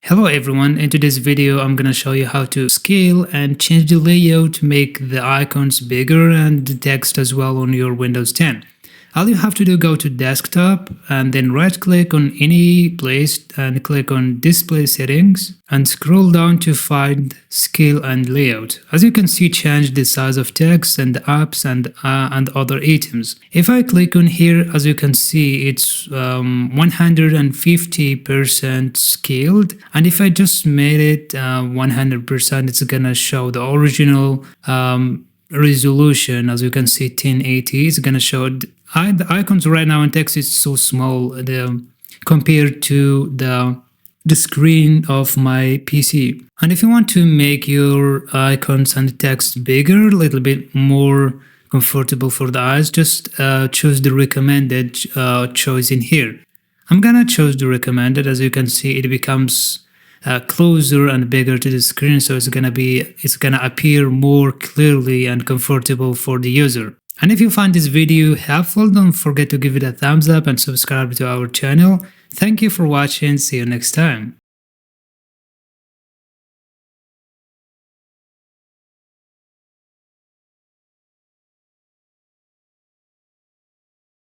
Hello everyone, in today's video I'm gonna show you how to scale and change the layout to make the icons bigger and the text as well on your Windows 10. All you have to do, go to desktop and then right click on any place and click on display settings and scroll down to find scale and layout. As you can see, change the size of text and apps and other items. If I click on here, as you can see, it's 150% scaled, and if I just made it 100%, it's gonna show the original resolution. As you can see, 1080 is gonna show the icons right now, and text is so small compared to the screen of my PC. And if you want to make your icons and text bigger, a little bit more comfortable for the eyes, just choose the recommended choice in here. I'm gonna choose the recommended. As you can see, it becomes closer and bigger to the screen, so it's gonna appear more clearly and comfortable for the user. And if you find this video helpful, don't forget to give it a thumbs up and subscribe to our channel. Thank you for watching. See you next time.